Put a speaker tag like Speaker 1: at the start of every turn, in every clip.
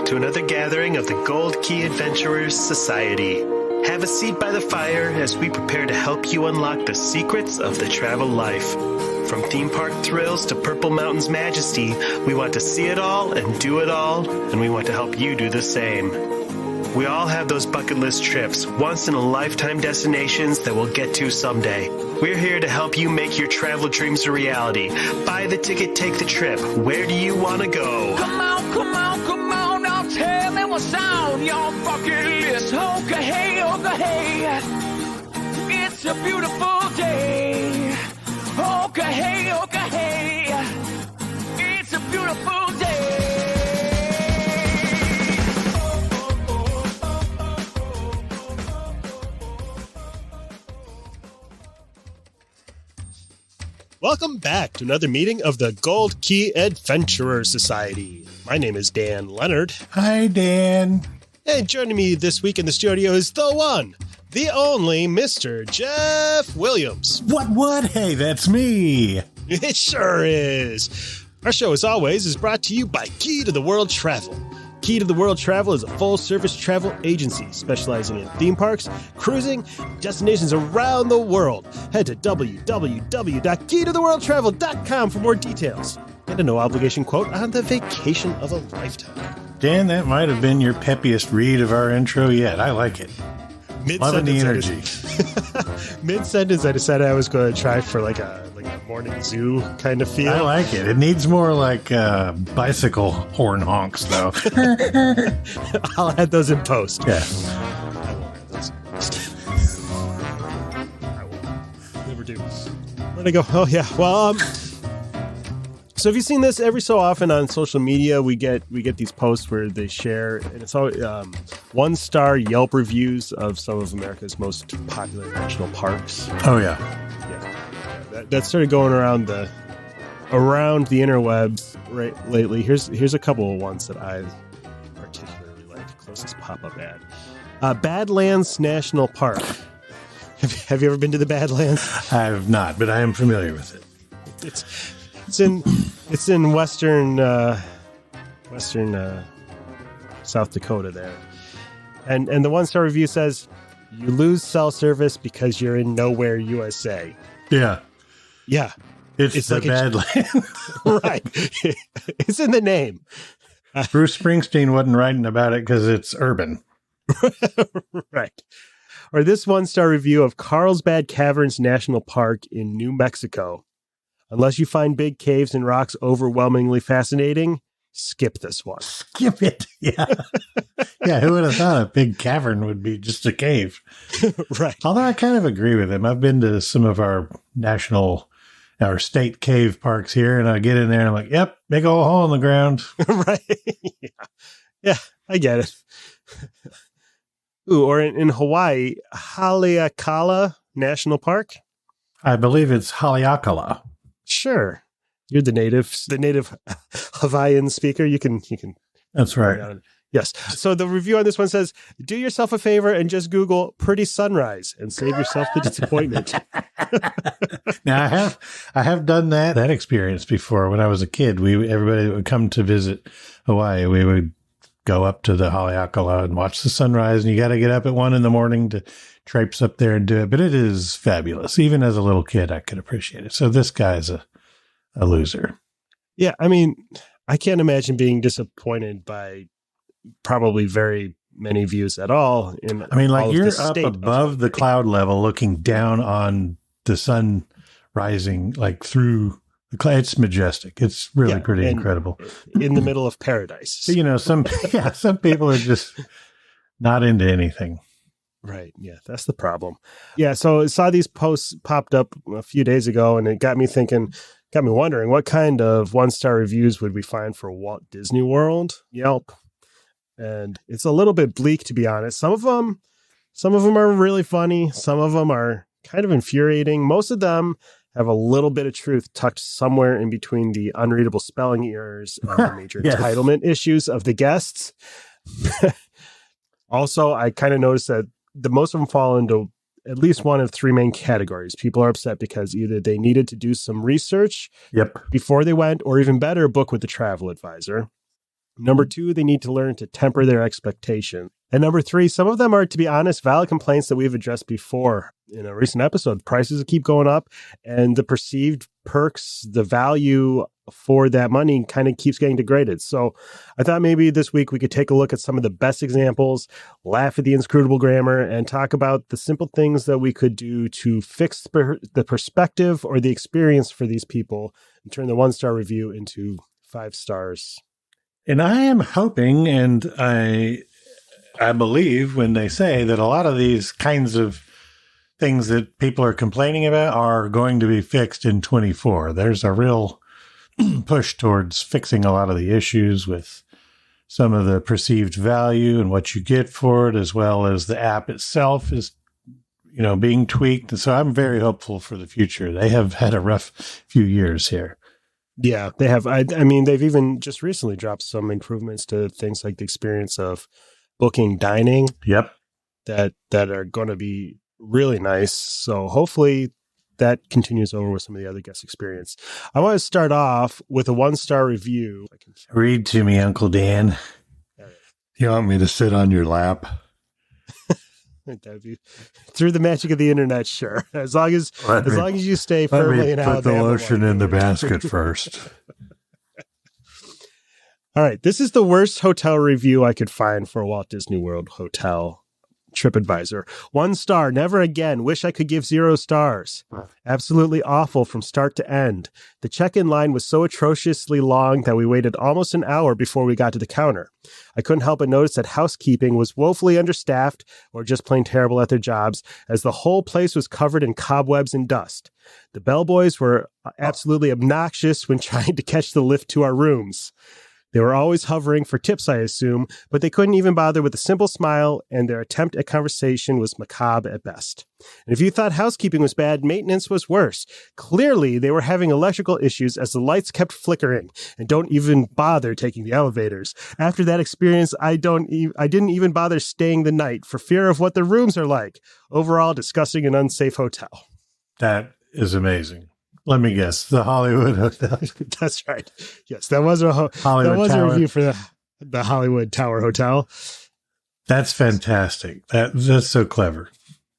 Speaker 1: to another gathering of the Gold Key Adventurers Society. Have a seat by the fire as we prepare to help you unlock the secrets of the travel life. From theme park thrills to Purple Mountain's majesty, we want to see it all and do it all, and we want to help you do the same. We all have those bucket list trips, once-in-a-lifetime destinations that we'll get to someday. We're here to help you make your travel dreams a reality. Buy the ticket, take the trip. Where do you want to go?
Speaker 2: Come on, come on, come on, now tell me what's on your bucket list. Okay, hey, okay, hey. It's a beautiful day. Okay, hey, okay, hey. It's a beautiful day.
Speaker 3: Welcome back to another meeting of the Gold Key Adventurer Society. My name is Dan Leonard.
Speaker 4: Hi, Dan.
Speaker 3: And joining me this week in the studio is the one, the only Mr. Jeff Williams.
Speaker 4: What? Hey, that's me.
Speaker 3: It sure is. Our show, as always, is brought to you by Key to the World Travel. Key to the World Travel is a full-service travel agency specializing in theme parks, cruising, destinations around the world. Head to www.keytotheworldtravel.com for more details. Get a no-obligation quote on the vacation of a lifetime.
Speaker 4: Dan, that might have been your peppiest read of our intro yet. I like it. Loving the energy.
Speaker 3: Mid-sentence, I decided I was going to try for like a morning zoo kind of feel.
Speaker 4: I like it. It needs more like bicycle horn honks, though.
Speaker 3: I'll add those in post.
Speaker 4: Yeah.
Speaker 3: I won't add those in post. I won't. Never do. Where'd I go? Oh, yeah. Well, so have you seen this? Every so often on social media, we get these posts where they share, and it's all 1-star Yelp reviews of some of America's most popular national parks.
Speaker 4: Oh, yeah.
Speaker 3: That started going around the interwebs lately. Here's a couple of ones that I particularly like. Closest pop-up ad. Badlands National Park. Have you ever been to the Badlands?
Speaker 4: I have not, but I am familiar with it.
Speaker 3: It's in western South Dakota there, and the 1-star review says you lose cell service because you're in nowhere, USA.
Speaker 4: Yeah.
Speaker 3: Yeah.
Speaker 4: It's the
Speaker 3: like
Speaker 4: Badlands.
Speaker 3: Right. It's in the name.
Speaker 4: Bruce Springsteen wasn't writing about it because it's urban.
Speaker 3: Right. Or this 1-star review of Carlsbad Caverns National Park in New Mexico. Unless you find big caves and rocks overwhelmingly fascinating, skip this one.
Speaker 4: Skip it. Yeah. Yeah, who would have thought a big cavern would be just a cave?
Speaker 3: Right.
Speaker 4: Although I kind of agree with him. I've been to some of our state cave parks here, and I get in there and I'm like, yep, big old hole in the ground.
Speaker 3: Right. Yeah, I get it. Ooh, or in Hawaii, Haleakala National Park.
Speaker 4: I believe it's Haleakala.
Speaker 3: Sure. You're the native Hawaiian speaker. You can.
Speaker 4: That's right.
Speaker 3: Yes. So the review on this one says, do yourself a favor and just Google pretty sunrise and save yourself the disappointment.
Speaker 4: Now I have done that experience before. When I was a kid, everybody would come to visit Hawaii. We would go up to the Haleakala and watch the sunrise, and you got to get up at 1 a.m. to traipse up there and do it. But it is fabulous. Even as a little kid, I could appreciate it. So this guy's a loser.
Speaker 3: Yeah. I mean, I can't imagine being disappointed by probably very many views at all.
Speaker 4: You're up above the cloud level looking down on the sun rising like through the cloud. It's majestic. It's really pretty incredible.
Speaker 3: In the middle of paradise.
Speaker 4: So, some people are just not into anything.
Speaker 3: Right. Yeah, that's the problem. Yeah, so I saw these posts popped up a few days ago, and it got me wondering what kind of 1-star reviews would we find for Walt Disney World Yelp. And it's a little bit bleak, to be honest. Some of them are really funny. Some of them are kind of infuriating. Most of them have a little bit of truth tucked somewhere in between the unreadable spelling errors and the major entitlement issues of the guests. Also, I kind of noticed that the most of them fall into at least one of 3 main categories. People are upset because either they needed to do some research before they went, or even better, book with the travel advisor. Number 2, they need to learn to temper their expectation. And number 3, some of them are, to be honest, valid complaints that we've addressed before in a recent episode. Prices keep going up, and the perceived perks, the value for that money kind of keeps getting degraded. So I thought maybe this week we could take a look at some of the best examples, laugh at the inscrutable grammar, and talk about the simple things that we could do to fix the perspective or the experience for these people and turn the 1-star review into 5 stars.
Speaker 4: And I am hoping, and I believe when they say that a lot of these kinds of things that people are complaining about are going to be fixed in 24. There's a real push towards fixing a lot of the issues with some of the perceived value and what you get for it, as well as the app itself is, being tweaked. And so I'm very hopeful for the future. They have had a rough few years here.
Speaker 3: Yeah, they have. I mean, they've even just recently dropped some improvements to things like the experience of booking dining.
Speaker 4: Yep.
Speaker 3: That are going to be really nice. So hopefully that continues over with some of the other guest experience. I want to start off with a 1-star review.
Speaker 4: Read to me, Uncle Dan. You want me to sit on your lap?
Speaker 3: Through the magic of the internet, sure. As long as you stay firmly in Alabama.
Speaker 4: Put the lotion in the basket first.
Speaker 3: All right. This is the worst hotel review I could find for a Walt Disney World hotel. TripAdvisor. 1 star. Never again. Wish I could give 0 stars. Absolutely awful from start to end. The check-in line was so atrociously long that we waited almost an hour before we got to the counter. I couldn't help but notice that housekeeping was woefully understaffed or just plain terrible at their jobs, as the whole place was covered in cobwebs and dust. The bellboys were absolutely obnoxious when trying to catch the lift to our rooms. They were always hovering for tips, I assume, but they couldn't even bother with a simple smile, and their attempt at conversation was macabre at best. And if you thought housekeeping was bad, maintenance was worse. Clearly, they were having electrical issues as the lights kept flickering, and don't even bother taking the elevators. After that experience, I didn't even bother staying the night for fear of what the rooms are like. Overall, disgusting and unsafe hotel.
Speaker 4: That is amazing. Let me guess, the Hollywood Hotel.
Speaker 3: That's right. Yes, that was a a review for the Hollywood Tower Hotel.
Speaker 4: That's fantastic. That's so clever.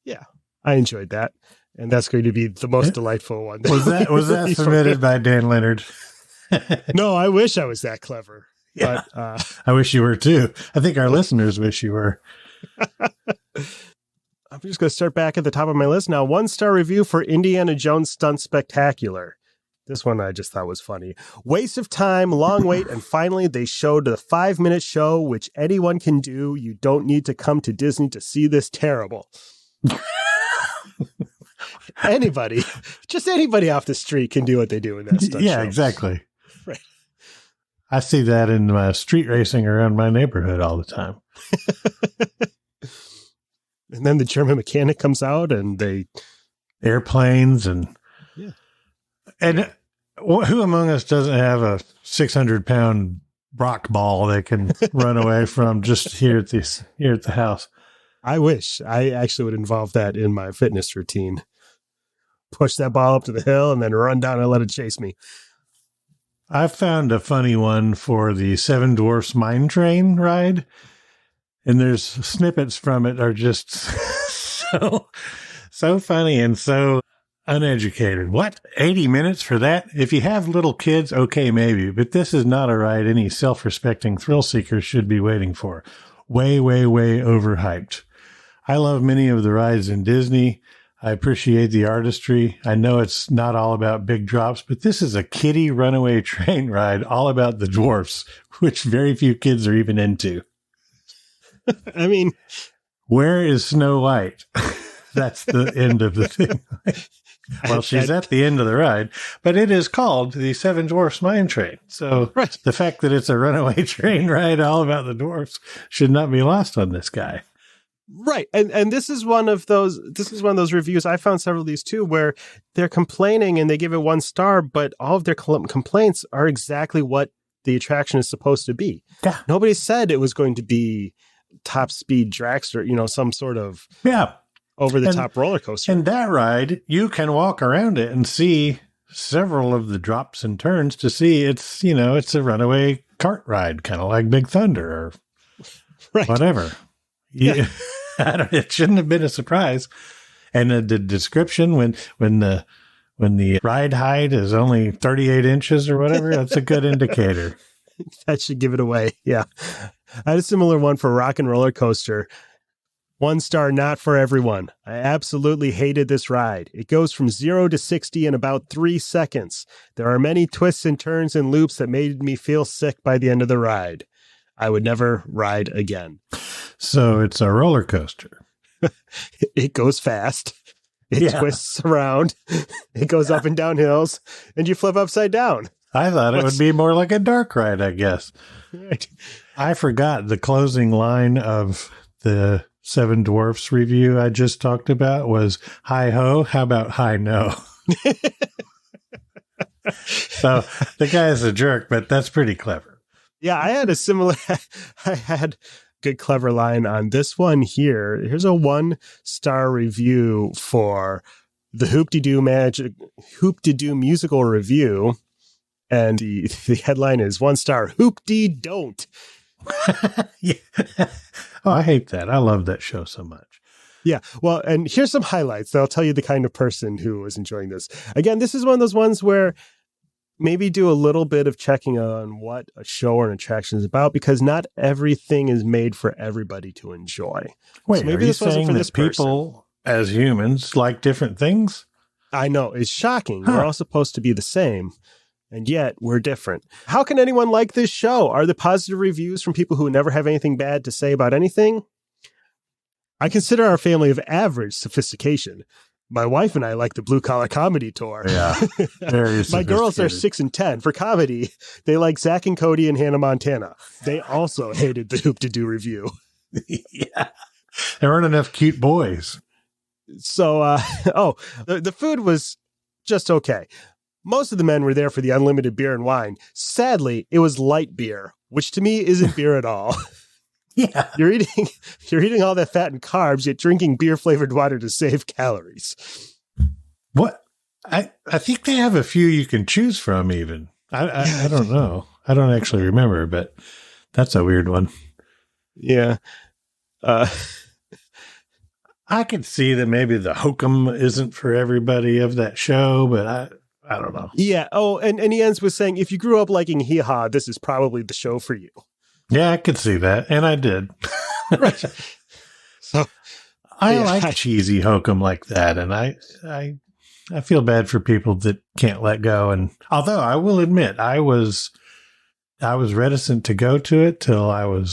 Speaker 3: Yeah, I enjoyed that, and that's going to be the most delightful one.
Speaker 4: Was that submitted by Dan Leonard?
Speaker 3: No, I wish I was that clever.
Speaker 4: Yeah,
Speaker 3: but,
Speaker 4: I wish you were too. I think our listeners wish you were.
Speaker 3: I'm just going to start back at the top of my list now. 1-star review for Indiana Jones Stunt Spectacular. This one I just thought was funny. Waste of time, long wait, and finally they showed the 5-minute show, which anyone can do. You don't need to come to Disney to see this terrible. Anybody off the street can do what they do in that stunt show.
Speaker 4: Exactly.
Speaker 3: Right.
Speaker 4: I see that in my street racing around my neighborhood all the time.
Speaker 3: And then the German mechanic comes out and they...
Speaker 4: Airplanes and...
Speaker 3: Yeah.
Speaker 4: And who among us doesn't have a 600-pound rock ball they can run away from just here at the house?
Speaker 3: I wish. I actually would involve that in my fitness routine. Push that ball up to the hill and then run down and let it chase me.
Speaker 4: I found a funny one for the Seven Dwarfs Mine Train ride. And there's snippets from it are just so funny and so uneducated. What? 80 minutes for that? If you have little kids, okay, maybe. But this is not a ride any self-respecting thrill seeker should be waiting for. Way, way, way overhyped. I love many of the rides in Disney. I appreciate the artistry. I know it's not all about big drops, but this is a kiddie runaway train ride all about the dwarfs, which very few kids are even into.
Speaker 3: I mean,
Speaker 4: where is Snow White? That's the end of the thing. Well, she's at the end of the ride, but it is called the Seven Dwarfs Mine Train. So
Speaker 3: right.
Speaker 4: The fact that it's a runaway train ride all about the dwarfs should not be lost on this guy.
Speaker 3: Right. And this is one of those reviews. I found several of these too, where they're complaining and they give it 1 star, but all of their complaints are exactly what the attraction is supposed to be.
Speaker 4: Yeah.
Speaker 3: Nobody said it was going to be top speed dragster, some sort of over the top roller coaster.
Speaker 4: And that ride, you can walk around it and see several of the drops and turns to see it's a runaway cart ride, kind of like Big Thunder or
Speaker 3: Right.
Speaker 4: whatever. Yeah. It shouldn't have been a surprise. And the description when the ride height is only 38 inches or whatever, that's a good indicator.
Speaker 3: That should give it away. Yeah. I had a similar one for Rock and Roller Coaster. 1 star, not for everyone. I absolutely hated this ride. It goes from 0 to 60 in about 3 seconds. There are many twists and turns and loops that made me feel sick by the end of the ride. I would never ride again.
Speaker 4: So it's a roller coaster.
Speaker 3: It goes fast. It twists around. It goes up and down hills, and you flip upside down.
Speaker 4: I thought it would be more like a dark ride, I guess.
Speaker 3: Right.
Speaker 4: I forgot the closing line of the Seven Dwarfs review I just talked about was, hi ho, how about hi no? So the guy is a jerk, but that's pretty clever.
Speaker 3: Yeah, I had a good clever line on this one here. Here's a 1-star review for the Hoop-de-Doo musical review. And the headline is 1-star, Hoop-de-Don't.
Speaker 4: Yeah. Oh, I hate that. I love that show so much.
Speaker 3: Yeah. Well, and here's some highlights that'll tell you the kind of person who was enjoying this. Again, this is one of those ones where maybe do a little bit of checking on what a show or an attraction is about, because not everything is made for everybody to enjoy.
Speaker 4: Wait,
Speaker 3: so maybe
Speaker 4: are
Speaker 3: this
Speaker 4: you
Speaker 3: wasn't
Speaker 4: saying
Speaker 3: for this
Speaker 4: that people as humans like different things?
Speaker 3: I know. It's shocking. We're all supposed to be the same, and yet we're different. How can anyone like this show? Are the positive reviews from people who never have anything bad to say about anything? I consider our family of average sophistication. My wife and I like the Blue Collar Comedy Tour.
Speaker 4: Yeah. Very
Speaker 3: My girls are 6 and 10. For comedy, they like Zach and Cody and Hannah Montana. They also hated the Hoop-de-Doo review.
Speaker 4: Yeah. There weren't enough cute boys.
Speaker 3: So, the food was just okay. Most of the men were there for the unlimited beer and wine. Sadly, it was light beer, which to me isn't beer at all.
Speaker 4: Yeah.
Speaker 3: You're eating all that fat and carbs, yet drinking beer-flavored water to save calories.
Speaker 4: What? I think they have a few you can choose from even. I don't know. I don't actually remember, but that's a weird one.
Speaker 3: Yeah.
Speaker 4: I could see that maybe the hokum isn't for everybody of that show, but I don't know.
Speaker 3: Yeah. Oh, and he ends with saying, if you grew up liking Hee Haw, this is probably the show for you.
Speaker 4: Yeah, I could see that. And I did.
Speaker 3: Right. So
Speaker 4: I like cheesy hokum like that. And I feel bad for people that can't let go. And although I will admit, I was reticent to go to it till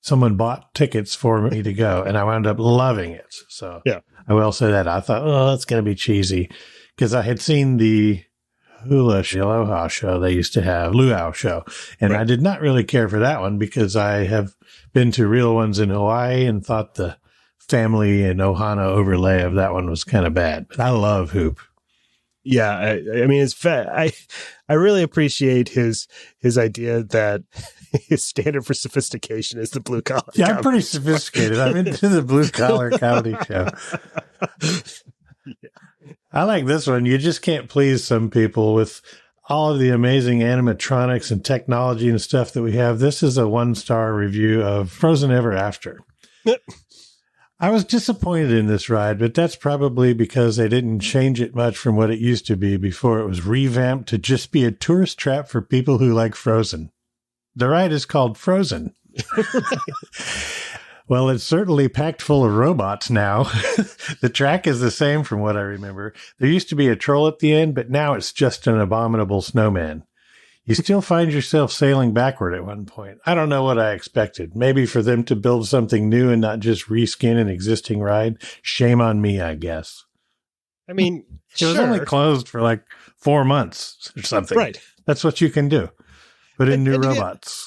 Speaker 4: someone bought tickets for me to go, and I wound up loving it. So yeah, I will say that. I thought, oh, that's going to be cheesy, because I had seen the Aloha show they used to have, Luau show, and I did not really care for that one because I have been to real ones in Hawaii and thought the family and Ohana overlay of that one was kind of bad. But I love Hoop.
Speaker 3: Yeah, I mean, it's I really appreciate his idea that his standard for sophistication is the blue collar.
Speaker 4: Yeah, I'm pretty sophisticated. I'm into the blue collar comedy show. Yeah. I like this one. You just can't please some people with all of the amazing animatronics and technology and stuff that we have. This is a 1-star review of Frozen Ever After. I was disappointed in this ride, but that's probably because they didn't change it much from what it used to be before it was revamped to just be a tourist trap for people who like Frozen. The ride is called Frozen. Well, it's certainly packed full of robots now. The track is the same from what I remember. There used to be a troll at the end, but now it's just an abominable snowman. You still find yourself sailing backward at one point. I don't know what I expected. Maybe for them to build something new and not just reskin an existing ride. Shame on me, I guess.
Speaker 3: I mean,
Speaker 4: it was only closed for like 4 months or something.
Speaker 3: Right.
Speaker 4: That's what you can do. Put in new robots.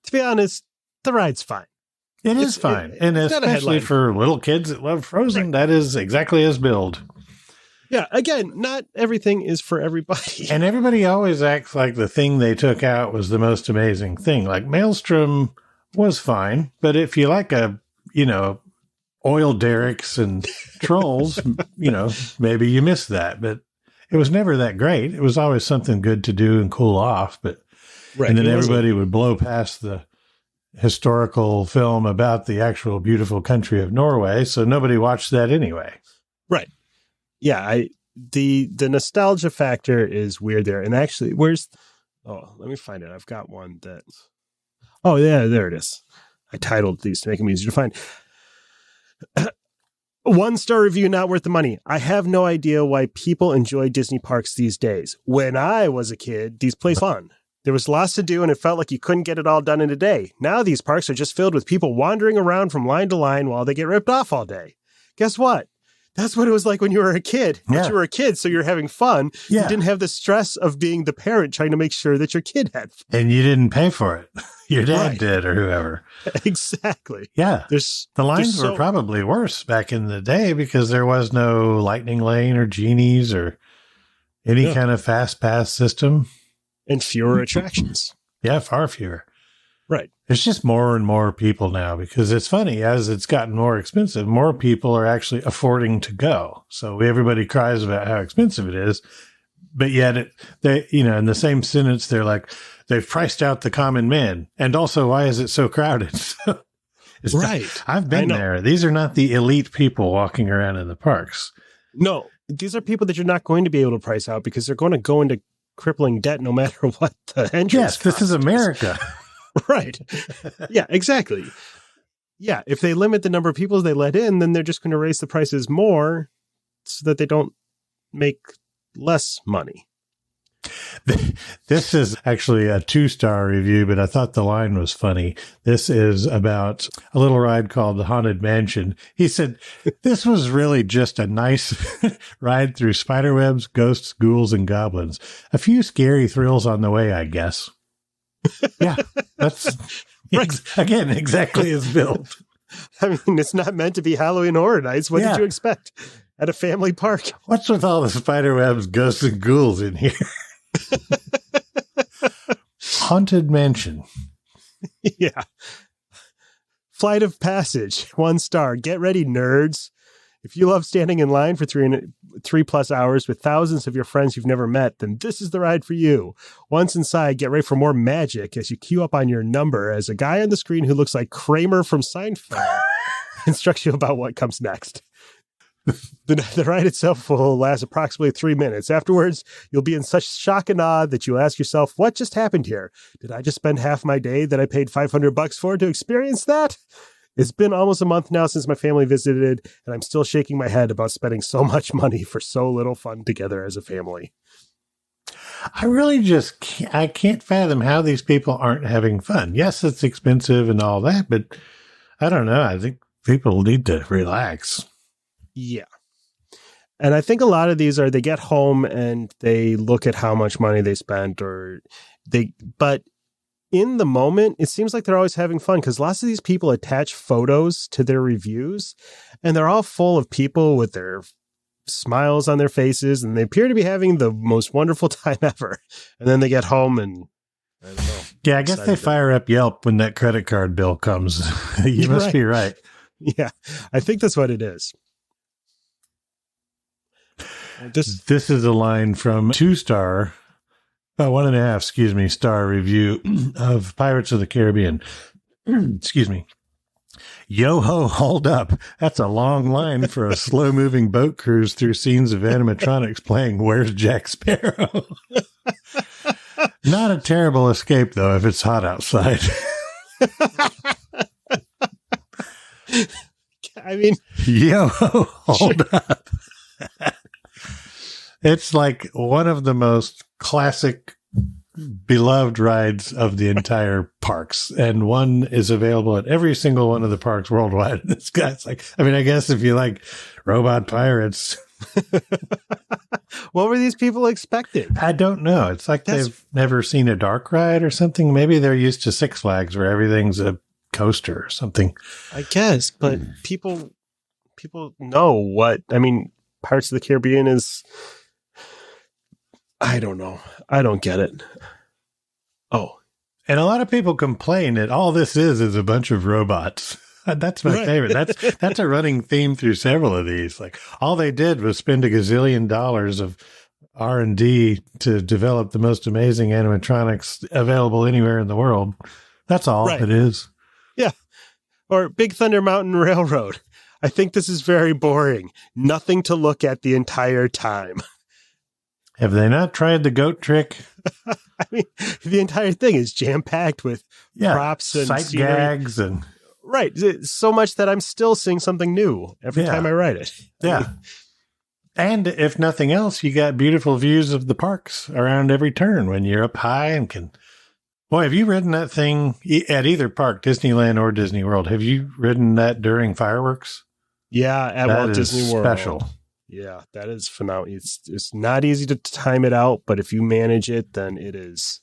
Speaker 3: To be honest, the ride's fine.
Speaker 4: It is fine. And especially for little kids that love Frozen, that is exactly as billed.
Speaker 3: Yeah, again, not everything is for everybody.
Speaker 4: And everybody always acts like the thing they took out was the most amazing thing. Like Maelstrom was fine, but if you like oil derricks and trolls, maybe you missed that. But it was never that great. It was always something good to do and cool off. But
Speaker 3: Right.
Speaker 4: And then
Speaker 3: It wasn't-
Speaker 4: everybody would blow past the historical film about the actual beautiful country of Norway. So nobody watched that anyway.
Speaker 3: Right. Yeah. The nostalgia factor is weird there. And actually, let me find it. I've got one that, oh yeah, there it is. I titled these to make them easier to find. 1-star review, not worth the money. I have no idea why people enjoy Disney parks these days. When I was a kid, these places were fun. There was lots to do and it felt like you couldn't get it all done in a day. Now these parks are just filled with people wandering around from line to line while they get ripped off all day. Guess what? That's what it was like when you were a kid.
Speaker 4: Yeah.
Speaker 3: But you were a kid, so you're having fun.
Speaker 4: Yeah.
Speaker 3: You didn't have the stress of being the parent trying to make sure that your kid had fun.
Speaker 4: And you didn't pay for it. Your dad
Speaker 3: Right.
Speaker 4: did or whoever.
Speaker 3: Exactly.
Speaker 4: Yeah. The lines
Speaker 3: there's
Speaker 4: were probably worse back in the day because there was no lightning lane or genies or any kind of fast pass system.
Speaker 3: And fewer attractions.
Speaker 4: Yeah, far fewer.
Speaker 3: Right.
Speaker 4: There's just more and more people now because it's funny, as it's gotten more expensive, more people are actually affording to go. So everybody cries about how expensive it is, but yet they, in the same sentence, they're like, they've priced out the common man. And also, why is it so crowded?
Speaker 3: Right.
Speaker 4: I've been there. These are not the elite people walking around in the parks.
Speaker 3: No, these are people that you're not going to be able to price out because they're going to go into crippling debt no matter what the entrance.
Speaker 4: Yes, this is America.
Speaker 3: Right. Yeah, exactly. Yeah, if they limit the number of people they let in, then they're just going to raise the prices more so that they don't make less money.
Speaker 4: This is actually a 2-star review, but I thought the line was funny. This is about a little ride called the Haunted Mansion. He said, this was really just a nice ride through spiderwebs, ghosts, ghouls, and goblins. A few scary thrills on the way, I guess. Yeah, that's
Speaker 3: Right.
Speaker 4: Again, exactly as built.
Speaker 3: I mean, it's not meant to be Halloween Horror Nights. What
Speaker 4: Yeah.
Speaker 3: did you expect at a family park?
Speaker 4: What's with all the spiderwebs, ghosts, and ghouls in here? Haunted Mansion.
Speaker 3: Yeah. Flight of Passage, 1 star. Get ready, nerds. If you love standing in line for 3+ hours with thousands of your friends you've never met, then this is the ride for you. Once inside, get ready for more magic as you queue up on your number as a guy on the screen who looks like Kramer from Seinfeld instructs you about what comes next. The ride itself will last approximately 3 minutes. Afterwards, you'll be in such shock and awe that you'll ask yourself, what just happened here? Did I just spend half my day that I paid $500 for to experience that? It's been almost a month now since my family visited, and I'm still shaking my head about spending so much money for so little fun together as a family.
Speaker 4: I really just I can't fathom how these people aren't having fun. Yes, it's expensive and all that, but I don't know. I think people need to relax.
Speaker 3: Yeah. And I think a lot of these are they get home and they look at how much money they spent but in the moment, it seems like they're always having fun because lots of these people attach photos to their reviews and they're all full of people with their smiles on their faces and they appear to be having the most wonderful time ever. And then they get home and I don't know.
Speaker 4: Yeah, I guess they fire up Yelp when that credit card bill comes. You must be right.
Speaker 3: Yeah, I think that's what it is.
Speaker 4: This is a line from 2-star, 1.5, star review of Pirates of the Caribbean. Excuse me. Yo ho, hold up. That's a long line for a slow moving boat cruise through scenes of animatronics playing Where's Jack Sparrow? Not a terrible escape, though, if it's hot outside.
Speaker 3: I mean,
Speaker 4: yo ho, hold up. It's like one of the most classic, beloved rides of the entire parks. And one is available at every single one of the parks worldwide. This guy's like, I mean, I guess if you like robot pirates.
Speaker 3: What were these people expecting?
Speaker 4: I don't know. It's like they've never seen a dark ride or something. Maybe they're used to Six Flags where everything's a coaster or something.
Speaker 3: I guess, but people know what, I mean, Pirates of the Caribbean is, I don't know. I don't get it. Oh.
Speaker 4: And a lot of people complain that all this is a bunch of robots. That's my favorite. That's a running theme through several of these. Like all they did was spend $1 gazillion of R&D to develop the most amazing animatronics available anywhere in the world. That's all
Speaker 3: Right.
Speaker 4: it is.
Speaker 3: Yeah. Or Big Thunder Mountain Railroad. I think this is very boring. Nothing to look at the entire time.
Speaker 4: Have they not tried the goat trick?
Speaker 3: I mean, the entire thing is jam-packed with props and
Speaker 4: sight
Speaker 3: scenery.
Speaker 4: gags and
Speaker 3: Right. So much that I'm still seeing something new every time I write it.
Speaker 4: Yeah. And if nothing else, you got beautiful views of the parks around every turn when you're up high and can. Boy, have you ridden that thing at either park, Disneyland or Disney World? Have you ridden that during fireworks?
Speaker 3: Yeah, at Walt Disney World.
Speaker 4: Special.
Speaker 3: Yeah, that is phenomenal. It's not easy to time it out, but if you manage it, then it is.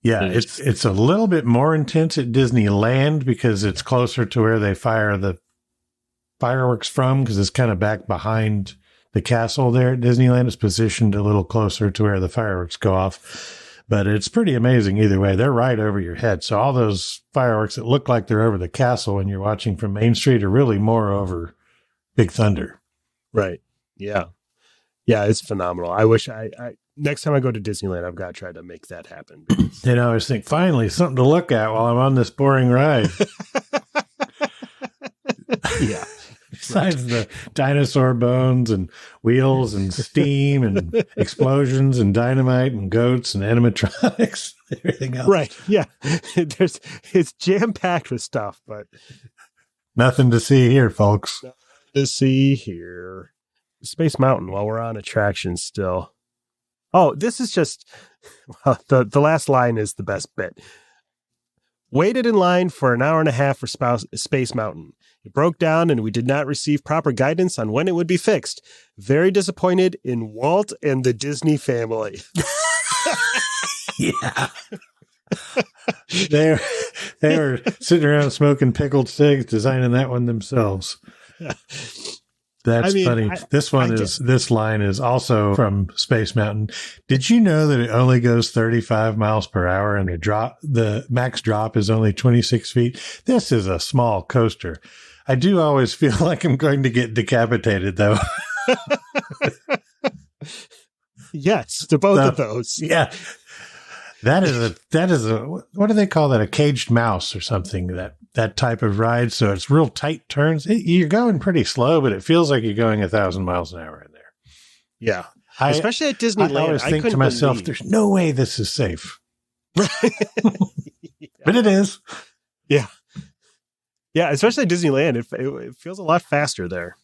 Speaker 4: Yeah, it's a little bit more intense at Disneyland because it's closer to where they fire the fireworks from, because it's kind of back behind the castle there at Disneyland. It's positioned a little closer to where the fireworks go off. But it's pretty amazing either way. They're right over your head. So all those fireworks that look like they're over the castle when you're watching from Main Street are really more over Big Thunder.
Speaker 3: Right. Yeah. Yeah, it's phenomenal. I wish I next time I go to Disneyland, I've got to try to make that happen. Because...
Speaker 4: I always think, finally, something to look at while I'm on this boring ride.
Speaker 3: Yeah.
Speaker 4: Besides the dinosaur bones and wheels and steam and explosions and dynamite and goats and animatronics, everything else.
Speaker 3: Right. Yeah. It's jam-packed with stuff, but
Speaker 4: nothing to see here, folks.
Speaker 3: Nothing to see here. Space Mountain, while we're on attractions still. Oh, this is just, well, the last line is the best bit. Waited in line for an hour and a half for Space Mountain. It broke down and we did not receive proper guidance on when it would be fixed. Very disappointed in Walt and the Disney family.
Speaker 4: Yeah. They were sitting around smoking pickled cigs, designing that one themselves. That's funny. This line is also from Space Mountain. Did you know that it only goes 35 miles per hour and the max drop is only 26 feet? This is a small coaster. I do always feel like I'm going to get decapitated, though.
Speaker 3: Yes, to both of those.
Speaker 4: Yeah. That is a, what do they call that? A caged mouse or something, that type of ride. So it's real tight turns. You're going pretty slow, but it feels like you're going 1,000 miles an hour in there.
Speaker 3: Yeah. Especially at Disneyland.
Speaker 4: I always think to myself, there's no way this is safe.
Speaker 3: Right.
Speaker 4: Yeah. But it is.
Speaker 3: Yeah. Yeah. Especially at Disneyland. It feels a lot faster there.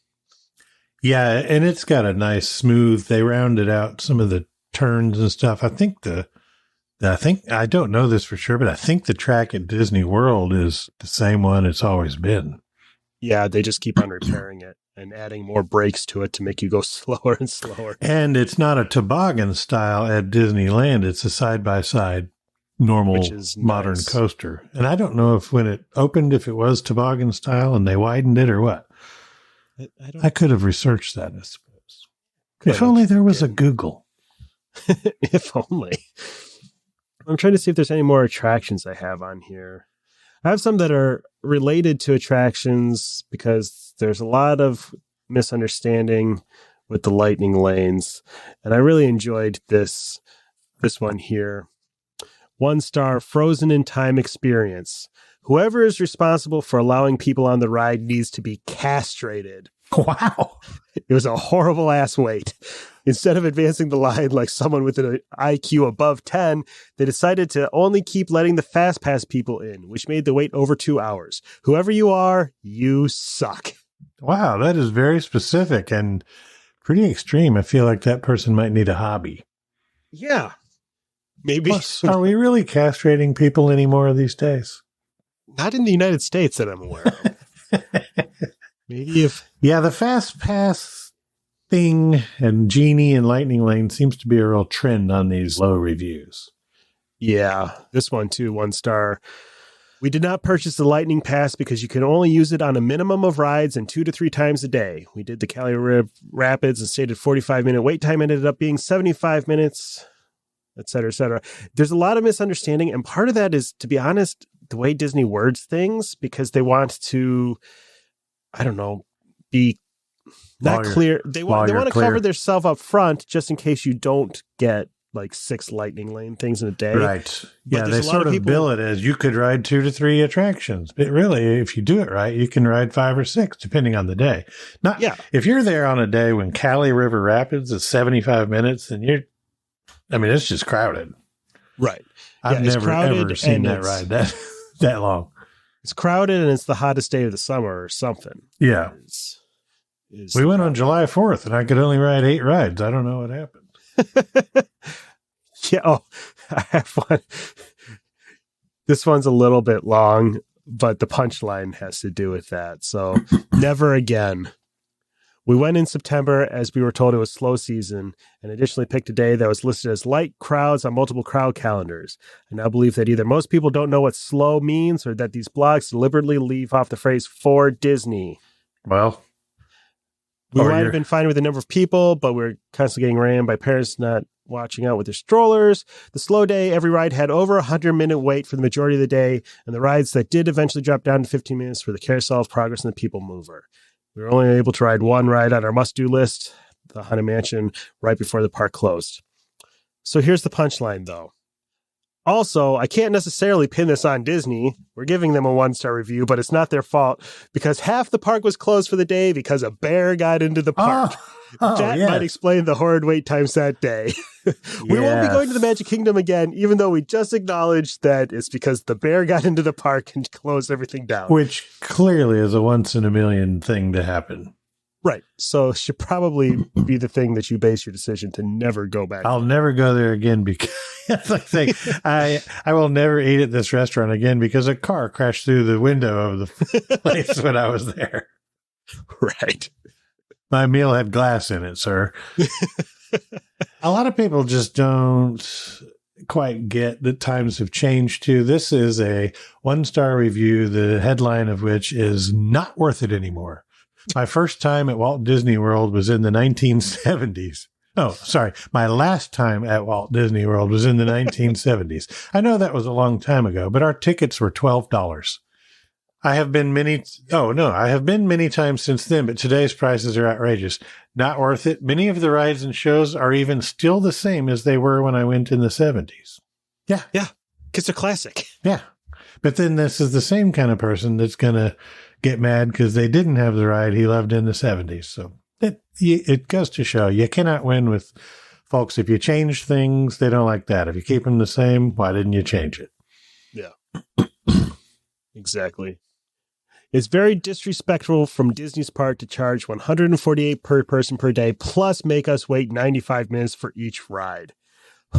Speaker 4: Yeah. And it's got a nice smooth, they rounded out some of the turns and stuff. I don't know this for sure, but I think the track at Disney World is the same one it's always been. Yeah,
Speaker 3: they just keep on repairing it and adding more brakes to it to make you go slower and slower.
Speaker 4: And it's not a toboggan style at Disneyland. It's a side-by-side normal modern coaster. And I don't know if when it opened, if it was toboggan style and they widened it or what. I could have researched that, I suppose. If only there was a Google.
Speaker 3: If only. I'm trying to see if there's any more attractions I have on here. I have some that are related to attractions because there's a lot of misunderstanding with the lightning lanes. And I really enjoyed this one here. 1-star Frozen in Time experience. Whoever is responsible for allowing people on the ride needs to be castrated.
Speaker 4: Wow.
Speaker 3: It was a horrible ass wait. Instead of advancing the line like someone with an IQ above 10, they decided to only keep letting the fast pass people in, which made the wait over 2 hours. Whoever you are, you suck.
Speaker 4: Wow, that is very specific and pretty extreme. I feel like that person might need a hobby.
Speaker 3: Yeah. Maybe.
Speaker 4: Plus, are we really castrating people anymore these days?
Speaker 3: Not in the United States that I'm aware of. Maybe if...
Speaker 4: Yeah, the fast pass thing and Genie and Lightning Lane seems to be a real trend on these low reviews.
Speaker 3: Yeah, this one too, 1-star. We did not purchase the Lightning Pass because you can only use it on a minimum of rides and 2 to 3 times a day. We did the Cali Rapids and stated 45-minute wait time ended up being 75 minutes, et cetera, et cetera. There's a lot of misunderstanding, and part of that is, to be honest, the way Disney words things, because they want to, I don't know, be not clear. They want to
Speaker 4: clear.
Speaker 3: cover themselves up front just in case you don't get like 6 lightning lane things in a day.
Speaker 4: Right.
Speaker 3: But
Speaker 4: Yeah, they sort of bill it as you could ride 2 to 3 attractions. But really, if you do it right, you can ride 5 or 6, depending on the day. If you're there on a day when Cali River Rapids is 75 minutes, then it's just crowded.
Speaker 3: Right.
Speaker 4: I've never ever seen that ride that long.
Speaker 3: It's crowded and it's the hottest day of the summer or something.
Speaker 4: Yeah. We went on July 4th and I could only ride 8 rides. I don't know what happened.
Speaker 3: Yeah. Oh, I have one. This one's a little bit long, but the punchline has to do with that. So never again. We went in September as we were told it was slow season and additionally picked a day that was listed as light crowds on multiple crowd calendars. I now believe that either most people don't know what slow means or that these blogs deliberately leave off the phrase for Disney.
Speaker 4: Well,
Speaker 3: we might have been fine with the number of people, but we're constantly getting ran by parents not watching out with their strollers. The slow day, every ride had over 100-minute wait for the majority of the day, and the rides that did eventually drop down to 15 minutes were the Carousel of Progress and the People Mover. We were only able to ride one ride on our must-do list, the Haunted Mansion, right before the park closed. So here's the punchline, though. Also, I can't necessarily pin this on Disney. We're giving them a 1-star review, but it's not their fault because half the park was closed for the day because a bear got into the park. That might explain the horrid wait times that day. We won't be going to the Magic Kingdom again, even though we just acknowledged that it's because the bear got into the park and closed everything down.
Speaker 4: Which clearly is a once-in-a-million thing to happen.
Speaker 3: Right. So it should probably be the thing that you base your decision to never go back.
Speaker 4: I'll never go there again because I will never eat at this restaurant again because a car crashed through the window of the place when I was there.
Speaker 3: Right.
Speaker 4: My meal had glass in it, sir. A lot of people just don't quite get that times have changed too. This is a 1-star review, the headline of which is not worth it anymore. My first time at Walt Disney World was in the 1970s. Oh, sorry. My last time at Walt Disney World was in the 1970s. I know that was a long time ago, but our tickets were $12. I have been many times since then, but today's prices are outrageous. Not worth it. Many of the rides and shows are even still the same as they were when I went in the 70s. Yeah.
Speaker 3: Yeah. Because they're classic.
Speaker 4: Yeah. But then this is the same kind of person that's going to get mad because they didn't have the ride he loved in the 70s. So it goes to show you cannot win with folks. If you change things, they don't like that. If you keep them the same, why didn't you change it?
Speaker 3: Yeah. Exactly. It's very disrespectful from Disney's part to charge $148 per person per day, plus make us wait 95 minutes for each ride.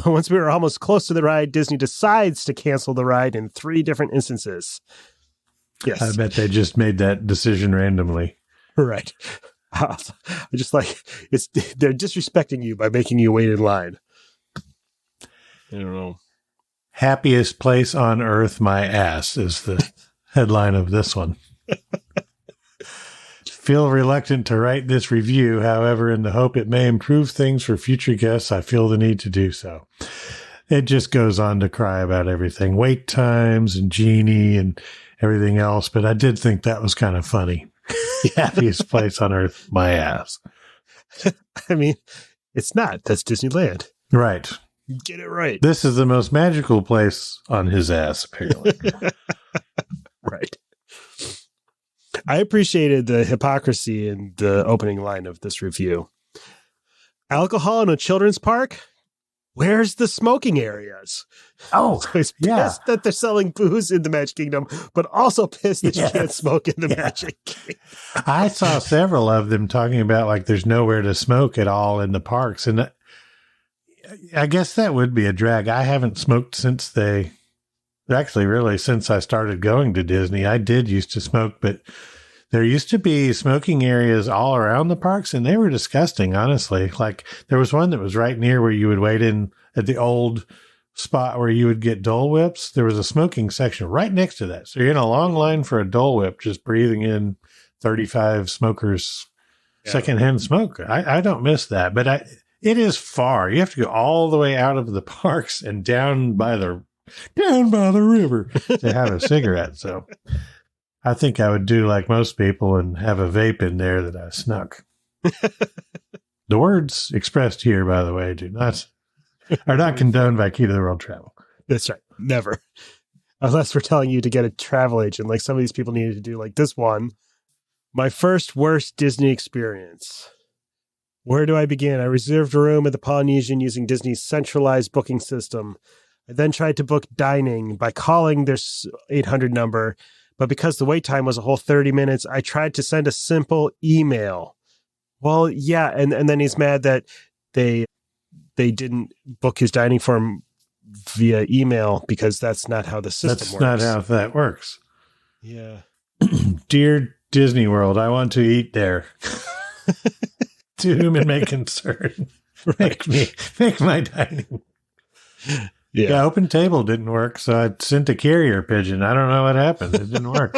Speaker 3: Once we were almost close to the ride, Disney decides to cancel the ride in 3 different instances. Yes.
Speaker 4: I bet they just made that decision randomly.
Speaker 3: Right. I just like they're disrespecting you by making you wait in line. I don't know.
Speaker 4: Happiest place on earth, my ass, is the headline of this one. Feel reluctant to write this review. However, in the hope it may improve things for future guests, I feel the need to do so. It just goes on to cry about everything, wait times and Genie and everything else. But I did think that was kind of funny. The happiest place on earth, my ass.
Speaker 3: I mean, it's not. That's Disneyland.
Speaker 4: Right.
Speaker 3: Get it right.
Speaker 4: This is the most magical place on his ass, apparently.
Speaker 3: Right. I appreciated the hypocrisy in the opening line of this review. Alcohol in a children's park? Where's the smoking areas?
Speaker 4: Oh,
Speaker 3: so he's pissed that they're selling booze in the Magic Kingdom, but also pissed that you can't smoke in the Magic Kingdom.
Speaker 4: I saw several of them talking about like there's nowhere to smoke at all in the parks. And I guess that would be a drag. I haven't smoked since since I started going to Disney. I did used to smoke, but there used to be smoking areas all around the parks, and they were disgusting, honestly. Like, there was one that was right near where you would wait in at the old spot where you would get Dole Whips. There was a smoking section right next to that. So you're in a long line for a Dole Whip, just breathing in 35 smokers' secondhand smoke. I don't miss that, but it is far. You have to go all the way out of the parks and down by the river to have a cigarette. So I think I would do like most people and have a vape in there that I snuck. The words expressed here, by the way, are not condoned by Key to the World Travel.
Speaker 3: That's right. Never. Unless we're telling you to get a travel agent, like some of these people needed to do, like this one. My first worst Disney experience. Where do I begin? I reserved a room at the Polynesian using Disney's centralized booking system. I then tried to book dining by calling their 800 number, but because the wait time was a whole 30 minutes, I tried to send a simple email. Well, yeah, and then he's mad that they didn't book his dining for him via email because that's not how the system works.
Speaker 4: That's not how that works.
Speaker 3: Yeah.
Speaker 4: Dear Disney World, I want to eat there. To whom it may concern.
Speaker 3: Right.
Speaker 4: Make my dining. Yeah, Open Table didn't work, so I sent a carrier pigeon. I don't know what happened. It didn't work.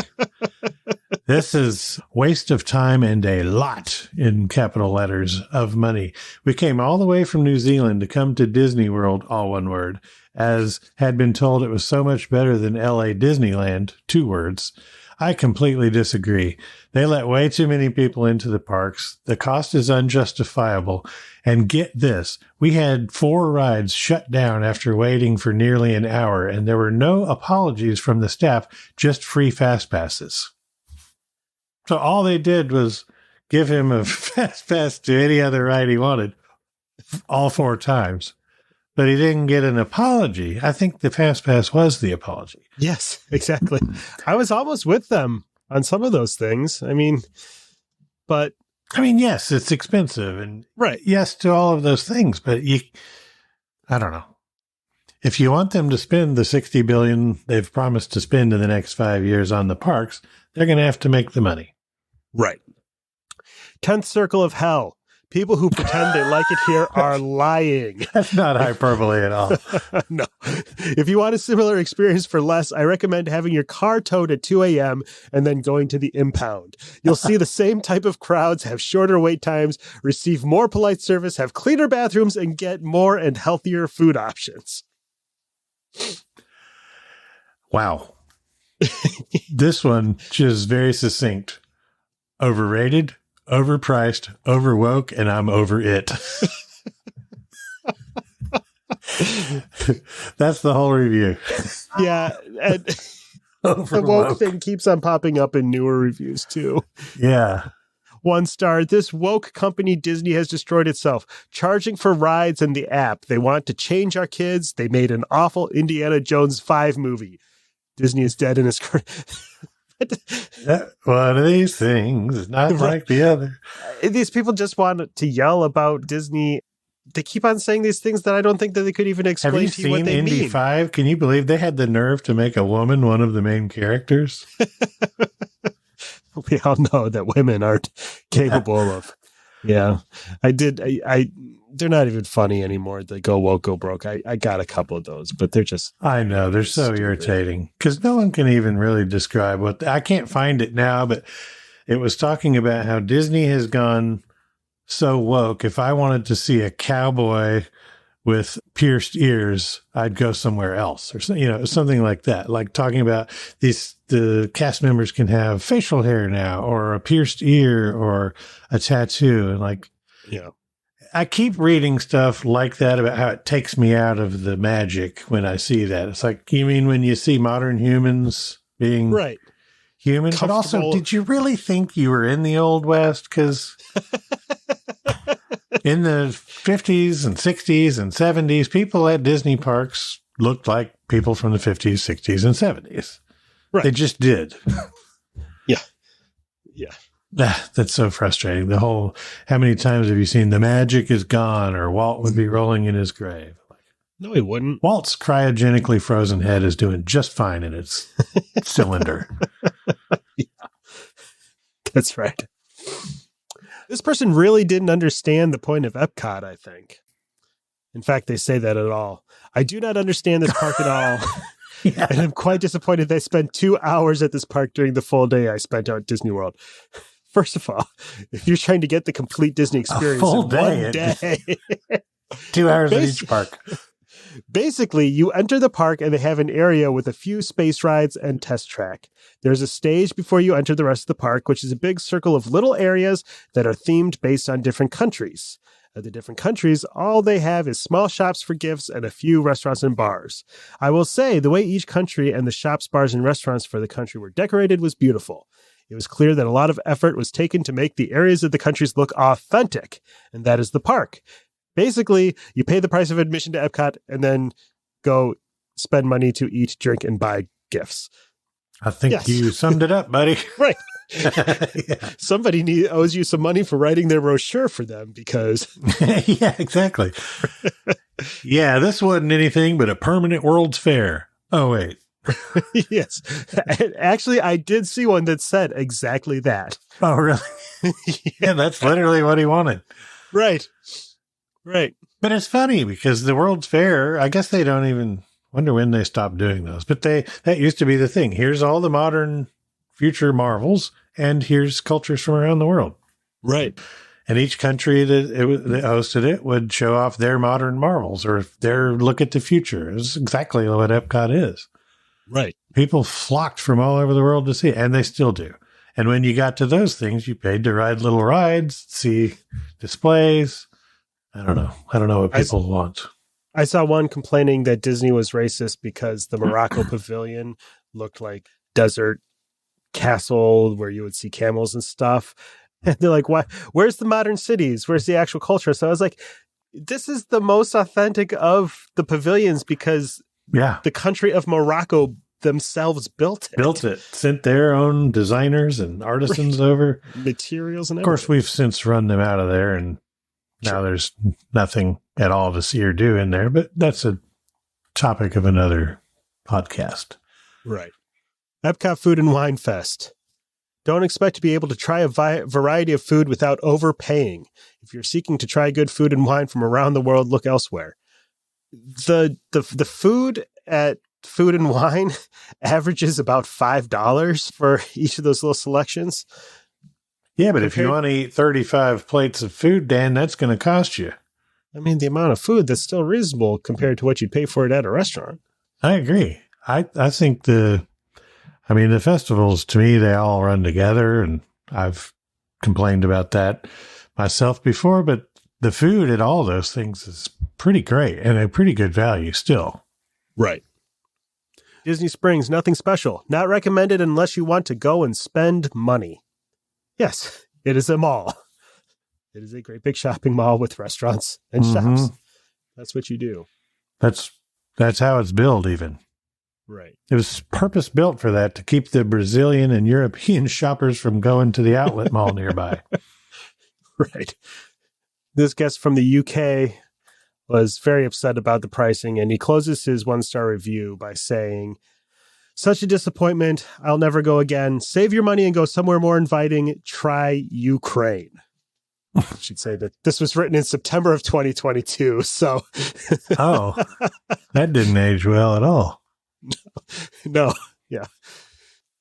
Speaker 4: This is waste of time and a lot, in capital letters, of money. We came all the way from New Zealand to come to Disney World, all one word, as had been told it was so much better than LA Disneyland, 2 words. I completely disagree. They let way too many people into the parks. The cost is unjustifiable. And get this, we had 4 rides shut down after waiting for nearly an hour, and there were no apologies from the staff, just free fast passes. So all they did was give him a fast pass to any other ride he wanted, all 4 times. But he didn't get an apology. I think the fast pass was the apology.
Speaker 3: Yes, exactly. I was almost with them on some of those things.
Speaker 4: Yes, it's expensive, and
Speaker 3: right.
Speaker 4: Yes to all of those things, but I don't know. If you want them to spend the $60 billion they've promised to spend in the next 5 years on the parks, they're going to have to make the money.
Speaker 3: Right. 10th circle of hell. People who pretend they like it here are lying.
Speaker 4: That's not hyperbole at all.
Speaker 3: No. If you want a similar experience for less, I recommend having your car towed at 2 a.m. and then going to the impound. You'll see the same type of crowds, have shorter wait times, receive more polite service, have cleaner bathrooms, and get more and healthier food options.
Speaker 4: Wow. This one is very succinct. Overrated, overpriced, overwoke, and I'm over it. That's the whole review.
Speaker 3: Yeah. And the woke thing keeps on popping up in newer reviews too.
Speaker 4: Yeah.
Speaker 3: 1 star. This woke company Disney has destroyed itself. Charging for rides in the app. They want to change our kids. They made an awful Indiana Jones 5 movie. Disney is dead in his
Speaker 4: one of these things is not like the other.
Speaker 3: These people just want to yell about Disney. They keep on saying these things that I don't think that they could even explain
Speaker 4: to you.
Speaker 3: Have you seen
Speaker 4: Indy 5? Can you believe they had the nerve to make a woman one of the main characters?
Speaker 3: We all know that women aren't capable of. Yeah, they're not even funny anymore. They go woke, go broke. I got a couple of those, but they're just.
Speaker 4: I know they're so irritating because no one can even really describe what I can't find it now, but it was talking about how Disney has gone so woke. If I wanted to see a cowboy with pierced ears, I'd go somewhere else or something like that. Like talking about the cast members can have facial hair now or a pierced ear or a tattoo. And I keep reading stuff like that about how it takes me out of the magic when I see that. It's like, you mean when you see modern humans being human? But also, did you really think you were in the Old West? Because in the 50s and 60s and 70s, people at Disney parks looked like people from the 50s, 60s, and 70s. Right. They just did.
Speaker 3: Yeah. Yeah.
Speaker 4: That's so frustrating. The whole, how many times have you seen the magic is gone or Walt would be rolling in his grave?
Speaker 3: No, he wouldn't.
Speaker 4: Walt's cryogenically frozen head is doing just fine in its cylinder.
Speaker 3: Yeah. That's right. This person really didn't understand the point of Epcot, I think. In fact, they say that at all. I do not understand this park at all. Yeah. And I'm quite disappointed they spent 2 hours at this park during the full day I spent out at Disney World. First of all, if you're trying to get the complete Disney experience
Speaker 4: a full
Speaker 3: in one day,
Speaker 4: 2 hours at each park.
Speaker 3: Basically, you enter the park and they have an area with a few space rides and test track. There's a stage before you enter the rest of the park, which is a big circle of little areas that are themed based on different countries. At the different countries, all they have is small shops for gifts and a few restaurants and bars. I will say, the way each country and the shops, bars, and restaurants for the country were decorated was beautiful. It was clear that a lot of effort was taken to make the areas of the countries look authentic, and that is the park. Basically, you pay the price of admission to Epcot and then go spend money to eat, drink, and buy gifts.
Speaker 4: I think you summed it up, buddy.
Speaker 3: Right.
Speaker 4: Yeah.
Speaker 3: Somebody owes you some money for writing their brochure for them because...
Speaker 4: Yeah, exactly. Yeah, this wasn't anything but a permanent World's Fair. Oh, wait.
Speaker 3: Yes. Actually, I did see one that said exactly that.
Speaker 4: Oh, really? Yeah, that's literally what he wanted.
Speaker 3: Right. Right.
Speaker 4: But it's funny because the World's Fair, I guess they don't even wonder when they stopped doing those. But that used to be the thing. Here's all the modern future marvels, and here's cultures from around the world.
Speaker 3: Right.
Speaker 4: And each country that hosted it would show off their modern marvels or their look at the future. It's exactly what Epcot is.
Speaker 3: Right.
Speaker 4: People flocked from all over the world to see it, and they still do. And when you got to those things, you paid to ride little rides, see displays. I don't know what people want.
Speaker 3: I saw one complaining that Disney was racist because the Morocco pavilion looked like desert castle where you would see camels and stuff. And they're like, "Why? Where's the modern cities? Where's the actual culture?" So I was like, this is the most authentic of the pavilions because the country of Morocco themselves built it.
Speaker 4: Sent their own designers and artisans over.
Speaker 3: Materials and everything.
Speaker 4: Of course, we've since run them out of there, and now there's nothing at all to see or do in there, but that's a topic of another podcast.
Speaker 3: Right. Epcot Food and Wine Fest. Don't expect to be able to try a variety of food without overpaying. If you're seeking to try good food and wine from around the world, look elsewhere. The food at Food and Wine averages about $5 for each of those little selections.
Speaker 4: Yeah, but if you want to eat 35 plates of food, Dan, that's going to cost you.
Speaker 3: I mean, the amount of food that's still reasonable compared to what you'd pay for it at a restaurant.
Speaker 4: I agree. I think the festivals, to me, they all run together, and I've complained about that myself before, but the food at all those things is pretty great and a pretty good value still.
Speaker 3: Right. Disney Springs, nothing special. Not recommended unless you want to go and spend money. Yes, it is a mall. It is a great big shopping mall with restaurants and shops. That's what you do.
Speaker 4: That's how it's built even.
Speaker 3: Right.
Speaker 4: It was purpose built for that, to keep the Brazilian and European shoppers from going to the outlet mall nearby.
Speaker 3: Right. This guest from the UK was very upset about the pricing, and he closes his 1-star review by saying, "Such a disappointment. I'll never go again. Save your money and go somewhere more inviting. Try Ukraine." I should say that this was written in September of 2022. So,
Speaker 4: oh, that didn't age well at all.
Speaker 3: No. Yeah.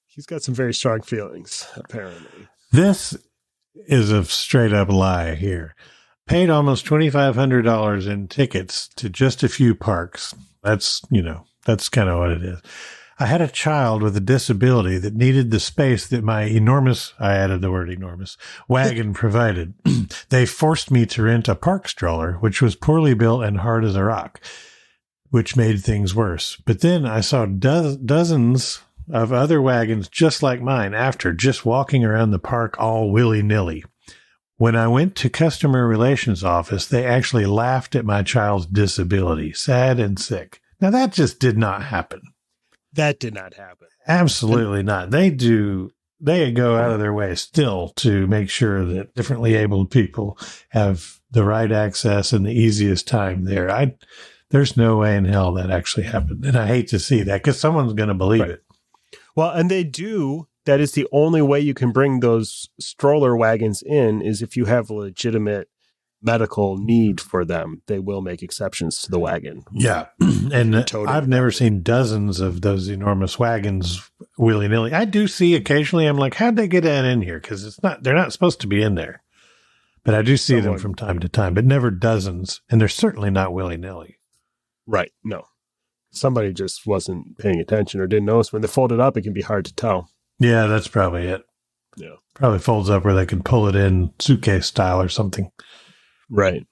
Speaker 3: He's got some very strong feelings, apparently.
Speaker 4: This is a straight up lie here. Paid almost $2,500 in tickets to just a few parks. That's kind of what it is. I had a child with a disability that needed the space that my I added the word enormous, wagon provided. They forced me to rent a park stroller, which was poorly built and hard as a rock, which made things worse. But then I saw dozens of other wagons just like mine after, just walking around the park all willy-nilly. When I went to customer relations office, they actually laughed at my child's disability, sad and sick. Now that just did not happen.
Speaker 3: That did not happen.
Speaker 4: Absolutely not. They go out of their way still to make sure that differently abled people have the right access and the easiest time there. There's no way in hell that actually happened. And I hate to see that because someone's going to believe it.
Speaker 3: Well, and they do. That is the only way you can bring those stroller wagons in is if you have a legitimate medical need for them. They will make exceptions to the wagon.
Speaker 4: Yeah. And I've never seen dozens of those enormous wagons willy-nilly. I do see occasionally, I'm like, how'd they get that in here? Because they're not supposed to be in there. But I do see them from time to time, but never dozens. And they're certainly not willy-nilly.
Speaker 3: Right. No. Somebody just wasn't paying attention or didn't notice. When they fold it up, it can be hard to tell.
Speaker 4: Yeah, that's probably it.
Speaker 3: Yeah.
Speaker 4: Probably folds up where they can pull it in suitcase style or something.
Speaker 3: Right.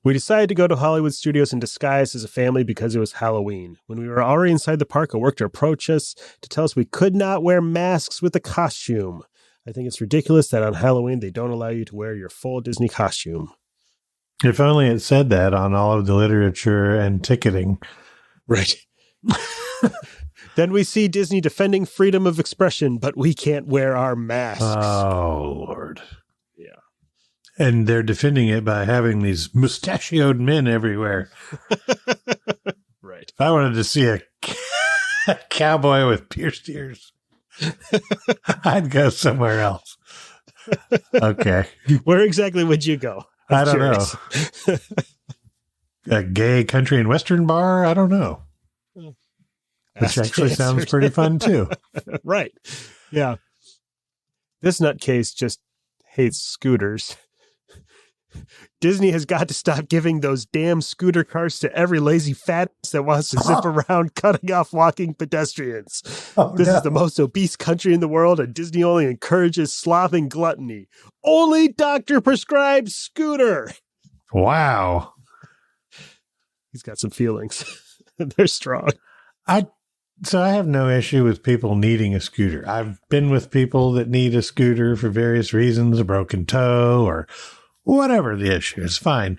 Speaker 3: We decided to go to Hollywood Studios in disguise as a family because it was Halloween. When we were already inside the park, a worker approached us to tell us we could not wear masks with the costume. I think it's ridiculous that on Halloween they don't allow you to wear your full Disney costume.
Speaker 4: If only it said that on all of the literature and ticketing.
Speaker 3: Right. Then we see Disney defending freedom of expression, but we can't wear our masks.
Speaker 4: Oh, Lord.
Speaker 3: Yeah.
Speaker 4: And they're defending it by having these mustachioed men everywhere.
Speaker 3: Right.
Speaker 4: If I wanted to see a cowboy with pierced ears, I'd go somewhere else. Okay.
Speaker 3: Where exactly would you go?
Speaker 4: I don't know. A gay country and western bar? I don't know. Which actually sounds pretty fun too.
Speaker 3: Right. Yeah. This nutcase just hates scooters. Disney has got to stop giving those damn scooter cars to every lazy fat that wants to zip around cutting off walking pedestrians. This is the most obese country in the world, and Disney only encourages sloth and gluttony. Only doctor-prescribed scooter.
Speaker 4: Wow.
Speaker 3: He's got some feelings. They're strong.
Speaker 4: So I have no issue with people needing a scooter. I've been with people that need a scooter for various reasons, a broken toe or whatever the issue is, fine.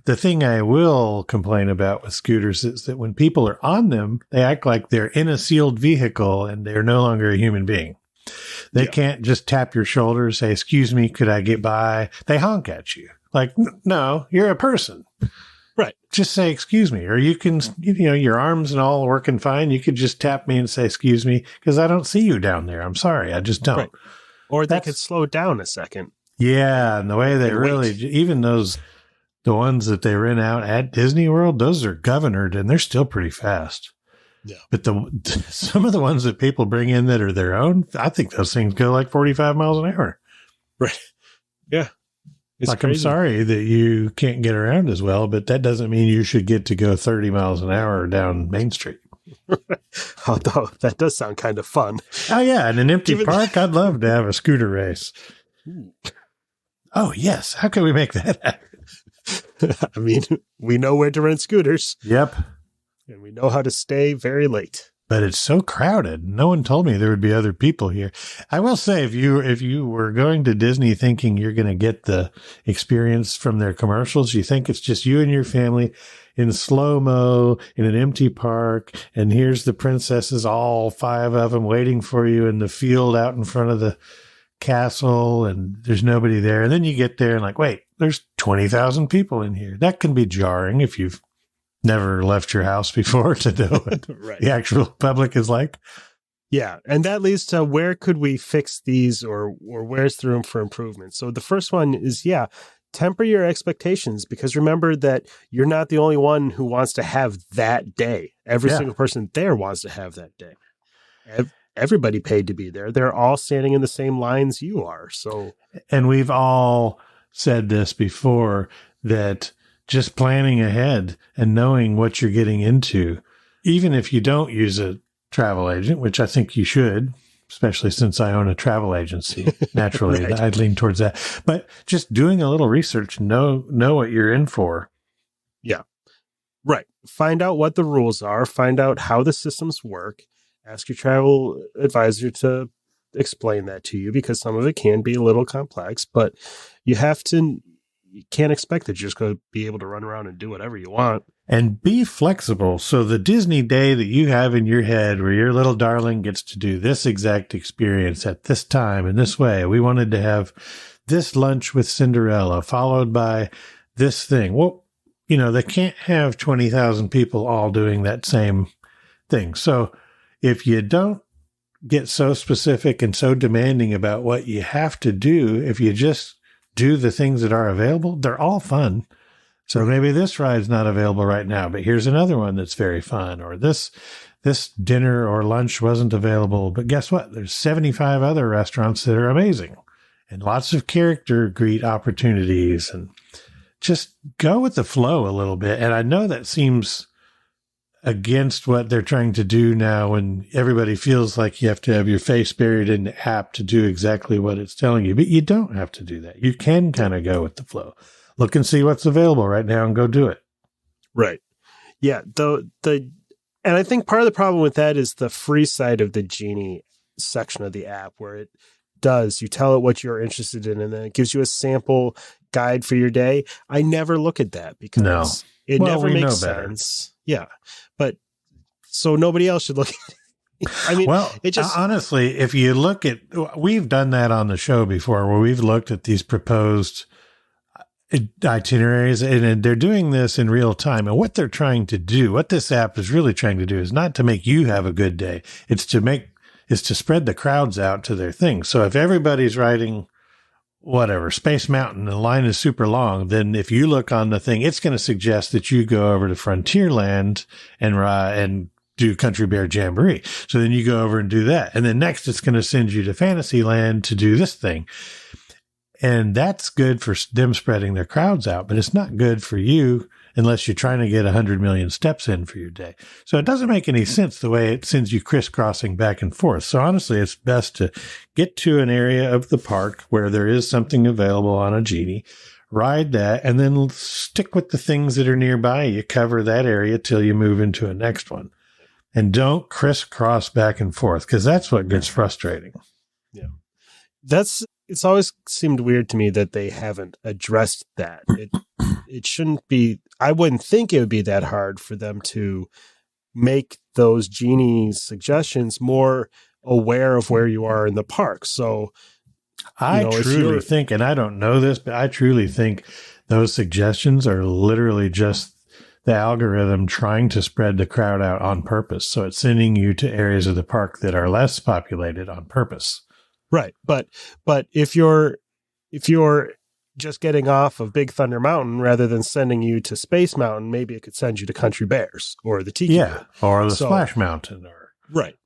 Speaker 4: The thing I will complain about with scooters is that when people are on them, they act like they're in a sealed vehicle and they're no longer a human being. They can't just tap your shoulder, say, excuse me, could I get by? They honk at you. Like, no, you're a person.
Speaker 3: Right.
Speaker 4: Just say, excuse me. Or you can, your arms and all working fine. You could just tap me and say, excuse me, because I don't see you down there. I'm sorry. I just don't.
Speaker 3: Right. Or they could slow down a second.
Speaker 4: Yeah. And the way they really, even the ones that they rent out at Disney World, those are governed and they're still pretty fast.
Speaker 3: Yeah.
Speaker 4: But some of the ones that people bring in that are their own, I think those things go like 45 miles an hour.
Speaker 3: Right. Yeah. It's
Speaker 4: like,
Speaker 3: crazy.
Speaker 4: I'm sorry that you can't get around as well, but that doesn't mean you should get to go 30 miles an hour down Main Street.
Speaker 3: Although that does sound kind of fun.
Speaker 4: Oh, yeah. In an empty park, I'd love to have a scooter race. Oh, yes. How can we make that happen?
Speaker 3: I mean, we know where to rent scooters.
Speaker 4: Yep.
Speaker 3: And we know how to stay very late.
Speaker 4: But it's so crowded. No one told me there would be other people here. I will say, if you were going to Disney thinking you're going to get the experience from their commercials, you think it's just you and your family in slow-mo in an empty park, and here's the princesses, all 5 of them waiting for you in the field out in front of the castle, and there's nobody there. And then you get there and like, wait, there's 20,000 people in here. That can be jarring if you've never left your house before to know what
Speaker 3: Right.
Speaker 4: the actual public is like.
Speaker 3: Yeah. And that leads to where could we fix these or where's the room for improvement? So the first one is, temper your expectations, because remember that you're not the only one who wants to have that day. Every single person there wants to have that day. Everybody paid to be there. They're all standing in the same lines you are. So,
Speaker 4: and we've all said this before, that just planning ahead and knowing what you're getting into, even if you don't use a travel agent, which I think you should, especially since I own a travel agency, naturally, right. I'd lean towards that. But just doing a little research, know what you're in for.
Speaker 3: Yeah. Right. Find out what the rules are. Find out how the systems work. Ask your travel advisor to explain that to you, because some of it can be a little complex, but you can't expect that you're just going to be able to run around and do whatever you want.
Speaker 4: And be flexible. So the Disney day that you have in your head where your little darling gets to do this exact experience at this time in this way, we wanted to have this lunch with Cinderella followed by this thing. Well, they can't have 20,000 people all doing that same thing. So if you don't get so specific and so demanding about what you have to do, if you just do the things that are available, they're all fun. So maybe this ride's not available right now, but here's another one that's very fun. Or this dinner or lunch wasn't available, but guess what? There's 75 other restaurants that are amazing, and lots of character greet opportunities. And just go with the flow a little bit. And I know that seems against what they're trying to do now, when everybody feels like you have to have your face buried in the app to do exactly what it's telling you. But you don't have to do that. You can kind of go with the flow. Look and see what's available right now and go do it.
Speaker 3: Right. Yeah. And I think part of the problem with that is the free side of the Genie section of the app, where it does, you tell it what you're interested in, and then it gives you a sample guide for your day. I never look at that because it never makes sense. Yeah. But so nobody else should look at it. I mean, it just
Speaker 4: honestly, if you look at, we've done that on the show before, where we've looked at these proposed itineraries, and they're doing this in real time. And what they're trying to do, what this app is really trying to do, is not to make you have a good day. It's to spread the crowds out to their thing. So if everybody's riding whatever, Space Mountain, and the line is super long, then if you look on the thing, it's going to suggest that you go over to Frontierland and do Country Bear Jamboree. So then you go over and do that. And then next it's going to send you to Fantasyland to do this thing. And that's good for them spreading their crowds out, but it's not good for you unless you're trying to get 100 million steps in for your day. So it doesn't make any sense the way it sends you crisscrossing back and forth. So honestly, it's best to get to an area of the park where there is something available on a Genie, ride that, and then stick with the things that are nearby. You cover that area till you move into a next one. And don't crisscross back and forth, because that's what gets frustrating.
Speaker 3: Yeah. It's always seemed weird to me that they haven't addressed that. It shouldn't be, I wouldn't think it would be that hard for them to make those Genie suggestions more aware of where you are in the park. So
Speaker 4: I truly think, and I don't know this, but I truly think those suggestions are literally just the algorithm trying to spread the crowd out on purpose. So it's sending you to areas of the park that are less populated on purpose.
Speaker 3: Right. But if you're just getting off of Big Thunder Mountain rather than sending you to Space Mountain, maybe it could send you to Country Bears or the Tiki.
Speaker 4: Yeah. Or the Splash Mountain, or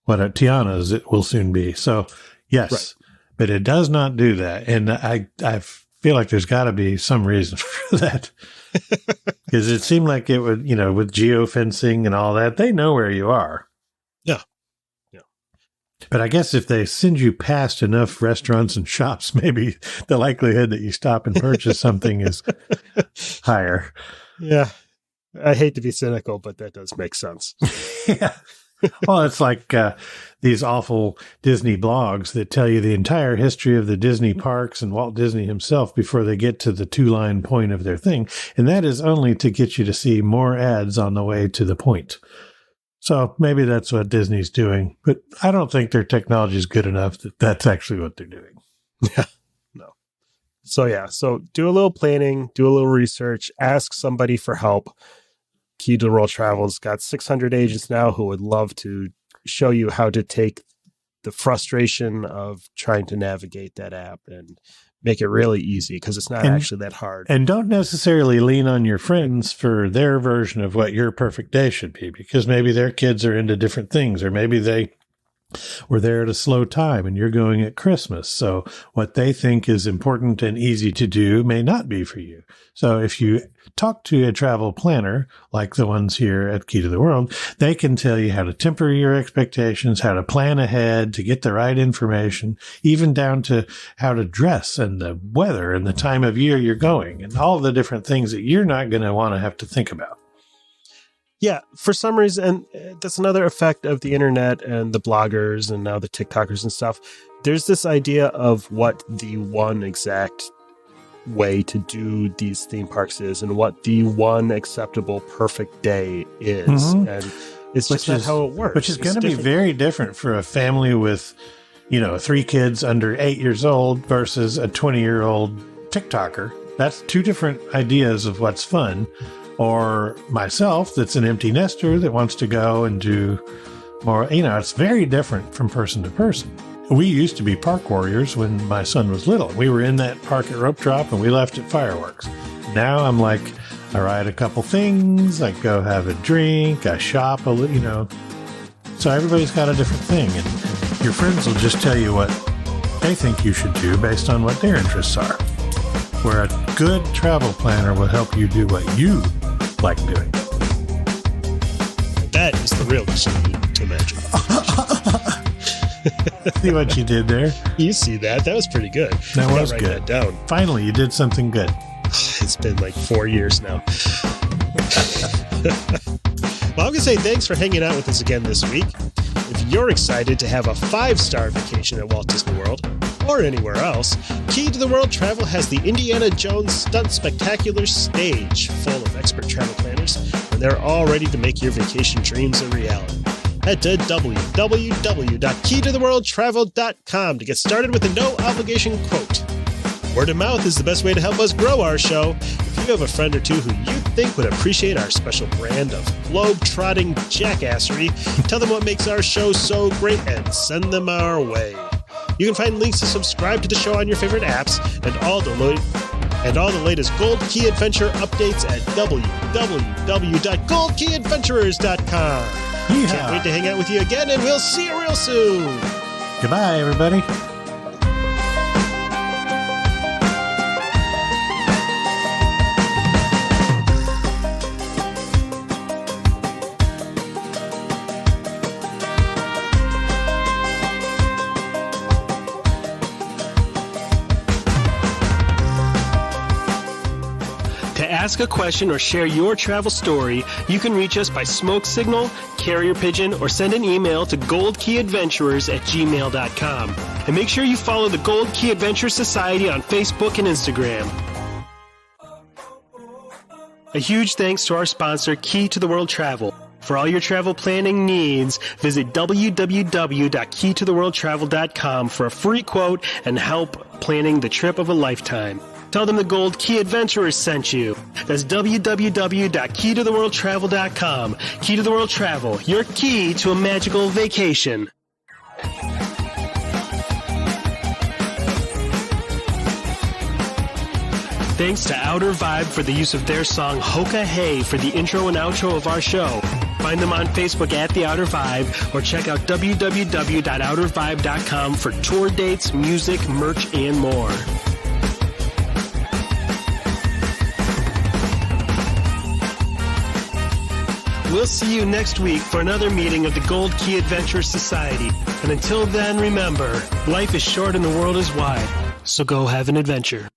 Speaker 4: what at Tiana's it will soon be. So yes, but it does not do that. And I feel like there's got to be some reason for that, because it seemed like it would, with geofencing and all that, they know where you are.
Speaker 3: Yeah.
Speaker 4: But I guess if they send you past enough restaurants and shops, maybe the likelihood that you stop and purchase something is higher.
Speaker 3: Yeah. I hate to be cynical, but that does make sense.
Speaker 4: Yeah. Well, it's like these awful Disney blogs that tell you the entire history of the Disney parks and Walt Disney himself before they get to the 2-line point of their thing. And that is only to get you to see more ads on the way to the point. So maybe that's what Disney's doing, but I don't think their technology is good enough that that's actually what they're doing.
Speaker 3: Yeah, no. So do a little planning, do a little research, ask somebody for help. Key to the World Travel's got 600 agents now who would love to show you how to take the frustration of trying to navigate that app and make it really easy, because it's not actually that hard.
Speaker 4: And don't necessarily lean on your friends for their version of what your perfect day should be, because maybe their kids are into different things, or maybe they were there at a slow time and you're going at Christmas. So what they think is important and easy to do may not be for you. So if you talk to a travel planner like the ones here at Key to the World, they can tell you how to temper your expectations, how to plan ahead to get the right information, even down to how to dress and the weather and the time of year you're going, and all the different things that you're not going to want to have to think about.
Speaker 3: Yeah, for some reason, and that's another effect of the internet and the bloggers and now the TikTokers and stuff. There's this idea of what the one exact way to do these theme parks is, and what the one acceptable perfect day is. Mm-hmm. And it's just not how it works.
Speaker 4: Which is going to be very different for a family with, 3 kids under 8 years old versus a 20-year-old TikToker. That's 2 different ideas of what's fun. Or myself, that's an empty nester that wants to go and do more. It's very different from person to person. We used to be park warriors when my son was little. We were in that park at Rope Drop and we left at fireworks. Now I'm like, I ride a couple things, I go have a drink, I shop a little, So everybody's got a different thing. And your friends will just tell you what they think you should do based on what their interests are. where a good travel planner will help you do what you like doing.
Speaker 3: That is the real key to magic.
Speaker 4: See what you did there?
Speaker 3: You see that? That was pretty good.
Speaker 4: That
Speaker 3: I
Speaker 4: was
Speaker 3: gotta
Speaker 4: good.
Speaker 3: write that down.
Speaker 4: Finally, you did something good.
Speaker 3: It's been like 4 years now. Well, I'm going to say thanks for hanging out with us again this week. If you're excited to have a 5-star vacation at Walt Disney World or anywhere else, Key to the World Travel has the Indiana Jones Stunt Spectacular stage full of expert travel planners, and they're all ready to make your vacation dreams a reality. Head to www.keytotheworldtravel.com to get started with a no-obligation quote. Word of mouth is the best way to help us grow our show. If you have a friend or two who you think would appreciate our special brand of globe-trotting jackassery, tell them what makes our show so great and send them our way. You can find links to subscribe to the show on your favorite apps and all the latest Gold Key Adventure updates at www.goldkeyadventurers.com.
Speaker 4: Yeehaw.
Speaker 3: Can't wait to hang out with you again, and we'll see you real soon.
Speaker 4: Goodbye, everybody.
Speaker 1: To ask a question or share your travel story, you can reach us by smoke signal, carrier pigeon, or send an email to goldkeyadventurers@gmail.com. And make sure you follow the Gold Key Adventure Society on Facebook and Instagram. A huge thanks to our sponsor, Key to the World Travel. For all your travel planning needs, visit www.keytotheworldtravel.com for a free quote and help planning the trip of a lifetime. Tell them the Gold Key Adventurers sent you. That's www.keytotheworldtravel.com. Key to the World Travel, your key to a magical vacation. Thanks to Outer Vibe for the use of their song Hoka Hey for the intro and outro of our show. Find them on Facebook at The Outer Vibe or check out www.outervibe.com for tour dates, music, merch, and more. We'll see you next week for another meeting of the Gold Key Adventure Society. And until then, remember, life is short and the world is wide. So go have an adventure.